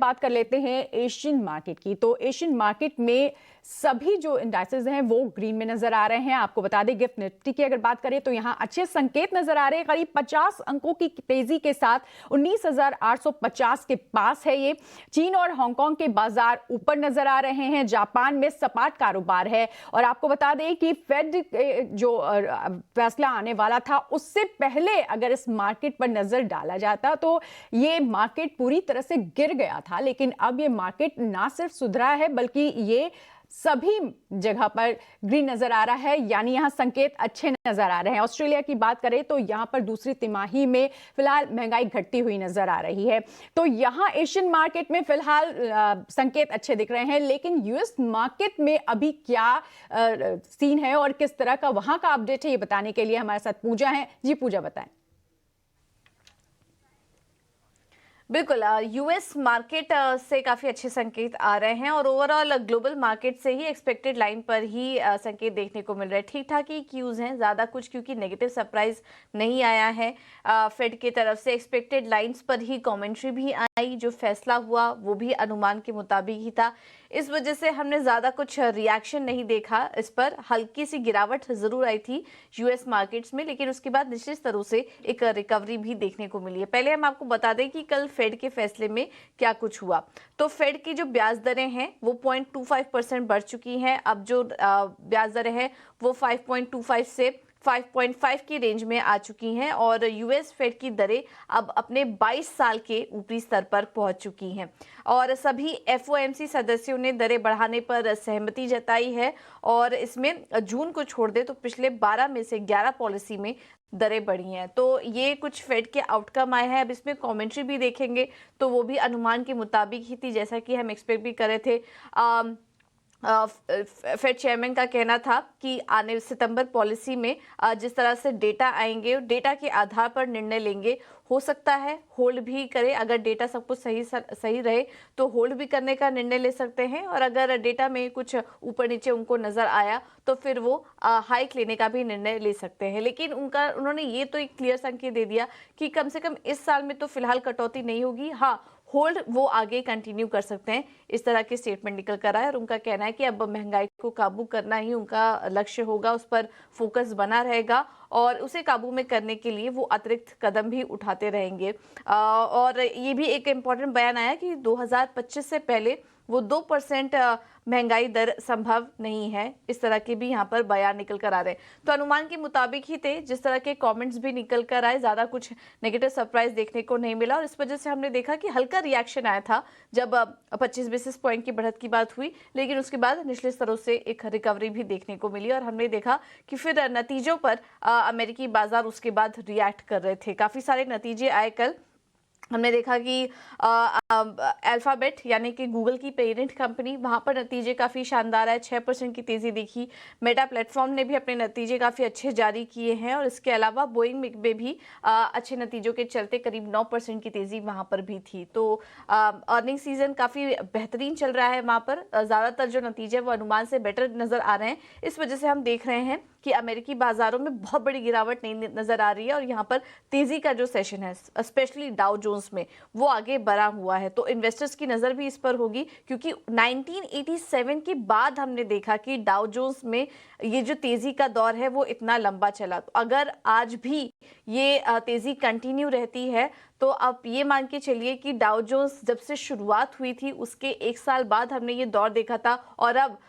बात कर लेते हैं एशियन मार्केट की। तो एशियन मार्केट में सभी जो इंडाइसेस हैं वो ग्रीन में नजर आ रहे हैं। आपको बता दें गिफ्ट निफ्टी की अगर बात करें तो यहां अच्छे संकेत नजर आ रहे हैं। करीब 50 अंकों की तेजी के साथ 19,850 के पास है ये। चीन और हांगकांग के बाजार ऊपर नजर आ रहे हैं। जापान में सपाट कारोबार है। और आपको बता दें कि फेड जो फैसला आने वाला था उससे पहले अगर इस मार्केट पर नजर डाला जाता तो ये मार्केट पूरी तरह से गिर गया था। लेकिन अब ये मार्केट ना सिर्फ सुधरा है बल्कि ये सभी जगह पर ग्रीन नजर आ रहा है, यानी यहां संकेत अच्छे नजर आ रहे हैं। ऑस्ट्रेलिया की बात करें तो यहां पर दूसरी तिमाही में फिलहाल महंगाई घटती हुई नजर आ रही है। तो यहां एशियन मार्केट में फिलहाल संकेत अच्छे दिख रहे हैं। लेकिन यूएस मार्केट में अभी क्या सीन है और किस तरह का वहां का अपडेट है, ये बताने के लिए हमारे साथ पूजा है। जी पूजा, बताएं। बिल्कुल, यूएस मार्केट से काफ़ी अच्छे संकेत आ रहे हैं और ओवरऑल ग्लोबल मार्केट से ही एक्सपेक्टेड लाइन पर ही संकेत देखने को मिल रहे हैं। ठीक ठाक ही क्यूज हैं, ज़्यादा कुछ क्योंकि नेगेटिव सरप्राइज नहीं आया है फेड की तरफ से। एक्सपेक्टेड लाइंस पर ही कमेंट्री भी आई, जो फैसला हुआ वो भी अनुमान के मुताबिक ही था। इस वजह से हमने ज़्यादा कुछ रिएक्शन नहीं देखा इस पर। हल्की सी गिरावट ज़रूर आई थी यूएस मार्केट्स में, लेकिन उसके बाद निश्चित स्तरों से एक रिकवरी भी देखने को मिली है। पहले हम आपको बता दें कि कल फेड के फैसले में क्या कुछ हुआ। तो फेड की जो ब्याज दरें हैं वो 0.25% बढ़ चुकी हैं। अब जो ब्याज दरें हैं वो 5.25 से 5.5 की रेंज में आ चुकी हैं और यूएस फेड की दरें अब अपने 22 साल के ऊपरी स्तर पर पहुंच चुकी हैं और सभी एफओएमसी सदस्यों ने दरें बढ़ाने पर सहमति जताई है। और इसमें जून को छोड़ दे तो पिछले 12 में से 11 पॉलिसी में दरें बढ़ी हैं। तो ये कुछ फेड के आउटकम आए हैं। अब इसमें कमेंट्री भी देखेंगे तो वो भी अनुमान के मुताबिक ही थी, जैसा कि हम एक्सपेक्ट भी कर रहे थे। फेड चेयरमैन का कहना था कि आने सितंबर पॉलिसी में जिस तरह से डेटा आएंगे, डेटा के आधार पर निर्णय लेंगे। हो सकता है होल्ड भी करे, अगर डेटा सब कुछ सही रहे तो होल्ड भी करने का निर्णय ले सकते हैं और अगर डेटा में कुछ ऊपर नीचे उनको नजर आया तो फिर वो हाइक लेने का भी निर्णय ले सकते हैं। लेकिन उन्होंने ये तो एक क्लियर संकेत दे दिया कि कम से कम इस साल में तो फिलहाल कटौती नहीं होगी। हाँ, होल्ड वो आगे कंटिन्यू कर सकते हैं, इस तरह के स्टेटमेंट निकल कर आया। और उनका कहना है कि अब महंगाई को काबू करना ही उनका लक्ष्य होगा, उस पर फोकस बना रहेगा और उसे काबू में करने के लिए वो अतिरिक्त कदम भी उठाते रहेंगे। और ये भी एक इम्पॉर्टेंट बयान आया कि 2025 से पहले वो 2% महंगाई दर संभव नहीं है। इस तरह के भी यहाँ पर बयान निकल कर आ रहे हैं। तो अनुमान के मुताबिक ही थे, जिस तरह के कमेंट्स भी निकल कर आए, ज़्यादा कुछ नेगेटिव सरप्राइज देखने को नहीं मिला और इस वजह से हमने देखा कि हल्का रिएक्शन आया था जब 25 बेसिस पॉइंट की बढ़त की बात हुई। लेकिन उसके बाद निचले स्तरों से एक रिकवरी भी देखने को मिली और हमने देखा कि फिर नतीजों पर अमेरिकी बाजार उसके बाद रिएक्ट कर रहे थे। काफ़ी सारे नतीजे आए कल। हमने देखा कि अल्फाबेट यानी कि गूगल की पेरेंट कंपनी, वहां पर नतीजे काफ़ी शानदार है, 6% की तेज़ी दिखी। मेटा प्लेटफॉर्म ने भी अपने नतीजे काफ़ी अच्छे जारी किए हैं और इसके अलावा बोइंग में भी अच्छे नतीजों के चलते करीब 9% की तेज़ी वहां पर भी थी। तो अर्निंग सीजन काफ़ी बेहतरीन चल रहा है वहां पर। ज़्यादातर जो नतीजे वो अनुमान से बेटर नज़र आ रहे हैं। इस वजह से हम देख रहे हैं कि अमेरिकी बाजारों में बहुत बड़ी गिरावट नहीं नजर आ रही है और यहाँ पर तेजी का जो सेशन है स्पेशली डाउ जोन्स में वो आगे बढ़ा हुआ है। तो इन्वेस्टर्स की नजर भी इस पर होगी क्योंकि 1987 के बाद हमने देखा कि डाउ जोन्स में ये जो तेजी का दौर है वो इतना लंबा चला। तो अगर आज भी ये तेजी कंटिन्यू रहती है तो आप ये मान के चलिए कि डाउ जोन्स जब से शुरुआत हुई थी उसके 1 साल बाद हमने ये दौर देखा था और अब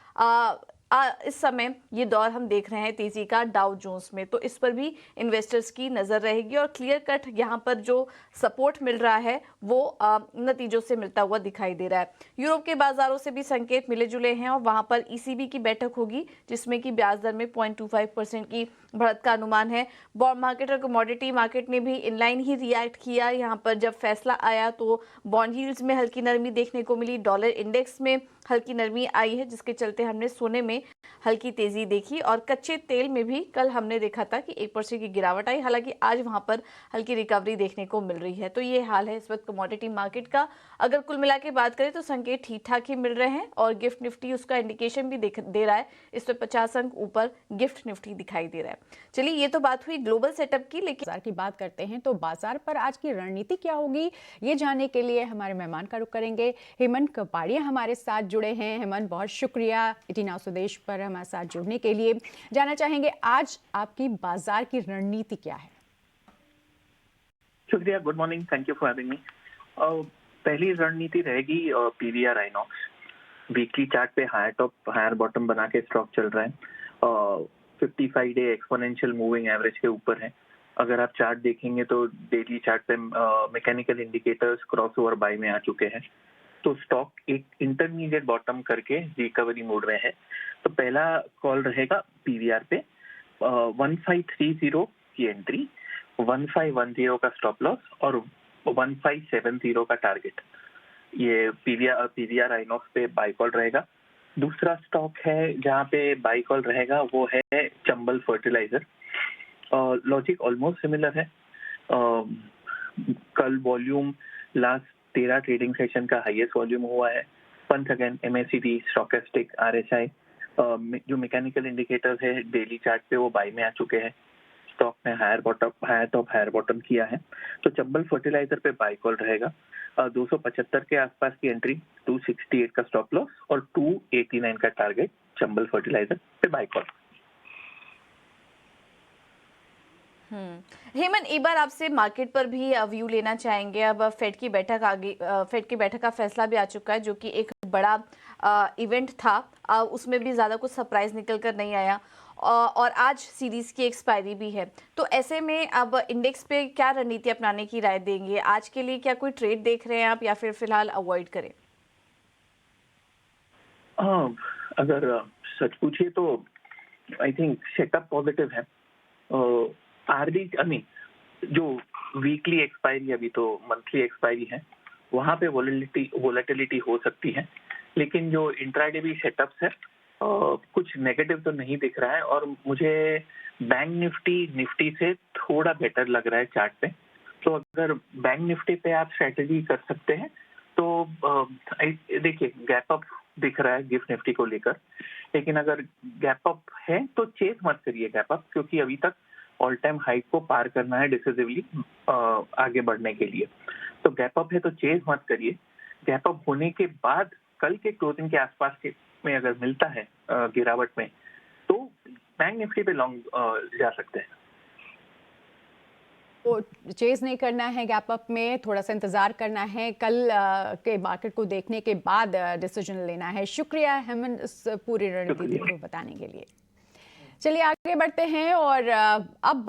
इस समय ये दौर हम देख रहे हैं तेजी का डाउ जोन्स में। तो इस पर भी इन्वेस्टर्स की नजर रहेगी और क्लियर कट यहाँ पर जो सपोर्ट मिल रहा है वो नतीजों से मिलता हुआ दिखाई दे रहा है। यूरोप के बाजारों से भी संकेत मिले जुले हैं और वहां पर ईसीबी की बैठक होगी जिसमें कि ब्याज दर में 0.25% की बढ़त का अनुमान है। बॉन्ड मार्केट और कमोडिटी मार्केट ने भी इनलाइन ही रिएक्ट किया। यहाँ पर जब फैसला आया तो बॉन्ड यील्ड्स में हल्की नरमी देखने को मिली, डॉलर इंडेक्स में हल्की नरमी आई है जिसके चलते हमने सोने में हल्की तेजी देखी और कच्चे तेल में भी कल हमने देखा था कि 1% की गिरावट आई। हालांकि आज वहां पर हल्की रिकवरी देखने को मिल रही है। तो ये हाल है इस वक्त कमोडिटी मार्केट का। अगर कुल मिला के बात करें तो संकेत ठीक ठाक ही मिल रहे हैं और गिफ्ट निफ्टी उसका इंडिकेशन भी दे रहा है। इस पर 50 अंक ऊपर गिफ्ट निफ्टी दिखाई दे रहा है। चलिए, ये तो बात हुई ग्लोबल सेटअप की, लेकिन बाजार की बात करते हैं तो बाजार पर आज की रणनीति क्या होगी, ये जानने के लिए हमारे मेहमान का रुख करेंगे। हेमंत कपाड़िया हमारे साथ जुड़े हैं। हेमंत, बहुत शुक्रिया 18 स्वदेश पर हमारे साथ जुड़ने के लिए। जानना चाहेंगे आज आपकी बाजार की रणनीति क्या है? शुक्रिया, good morning, thank you for having me. पहली रणनीति रहेगी पीवीआर आइनॉक्स। वीकली चार्ट पे हायर टॉप हायर बॉटम बना के स्टॉक चल रहा है। 55 डे एक्सपोनेंशियल मूविंग एवरेज के ऊपर है। अगर आप चार्ट देखेंगे तो डेली चार्ट पे मैकेनिकल इंडिकेटर्स क्रॉसओवर बाय में आ चुके हैं। तो स्टॉक एक इंटरमीडिएट बॉटम करके रिकवरी मोड में है। तो पहला कॉल रहेगा पीवीआर पे 1530 की एंट्री, 1510 का स्टॉप लॉस और 1570 का टारगेट। ये पीवीआर आइनॉक्स पे बाय कॉल रहेगा। दूसरा स्टॉक है जहाँ पे बाय कॉल रहेगा वो है Chambal fertiliser. Logic almost similar है। कल वॉल्यूम लास्ट 13 ट्रेडिंग सेशन का हाईएस्ट वॉल्यूम हुआ है। Once again MACD, stochastic, RSI जो मैकेनिकल इंडिकेटर्स है डेली चार्ट पे वो बाय में आ चुके हैं। स्टॉक में हायर टॉप हायर बॉटम किया है। तो चंबल फर्टिलाइजर पे बाय कॉल रहेगा। 275 के आसपास की एंट्री, 268 का स्टॉप लॉस और 289 का टारगेट चंबल फर्टिलाइजर पे बाय कॉल। हेमंत, एक बार आपसे मार्केट पर भी व्यू लेना चाहेंगे। अब फेड की बैठक का फैसला भी आ चुका है, जो कि एक बड़ा इवेंट था। उसमें भी ज़्यादा कुछ सरप्राइज निकल कर नहीं आया और आज सीरीज की एक्सपायरी भी है। तो ऐसे में अब इंडेक्स पे क्या रणनीति अपनाने की राय देंगे? आज के लिए क्या कोई ट्रेड देख रहे हैं आप या फिर फिलहाल अवॉइड करें? अगर सच पूछिए तो आई थिंक सेटअप पॉजिटिव है। आरबी जो वीकली एक्सपायरी, अभी तो मंथली एक्सपायरी है, वहां पे वोलेटिलिटी हो सकती है। लेकिन जो इंट्राडे भी सेटअप्स है कुछ नेगेटिव तो नहीं दिख रहा है और मुझे बैंक निफ्टी से थोड़ा बेटर लग रहा है चार्ट पे। तो अगर बैंक निफ्टी पे आप स्ट्रेटेजी कर सकते हैं तो देखिए गैप अप दिख रहा है गिफ्ट निफ्टी को लेकर। लेकिन अगर गैप अप है तो चेस मत करिए गैप अप, क्योंकि अभी तक ऑल टाइम हाइक को पार करना है डिसिसिवली आगे बढ़ने के लिए। तो गैप अप है तो चेस मत करिए। गैप अप होने के बाद कल के क्लोजिंग के आसपास के में अगर मिलता है गिरावट में तो बैंक निफ्टी पे लॉन्ग जा सकते हैं। तो चेज नहीं करना है गैप अप में, थोड़ा सा इंतजार करना है, कल के मार्केट को देखने के बाद डिसीजन लेना है। शुक्रिया हेमंत इस पूरी रणनीति को बताने के लिए। चलिए आगे बढ़ते हैं और अब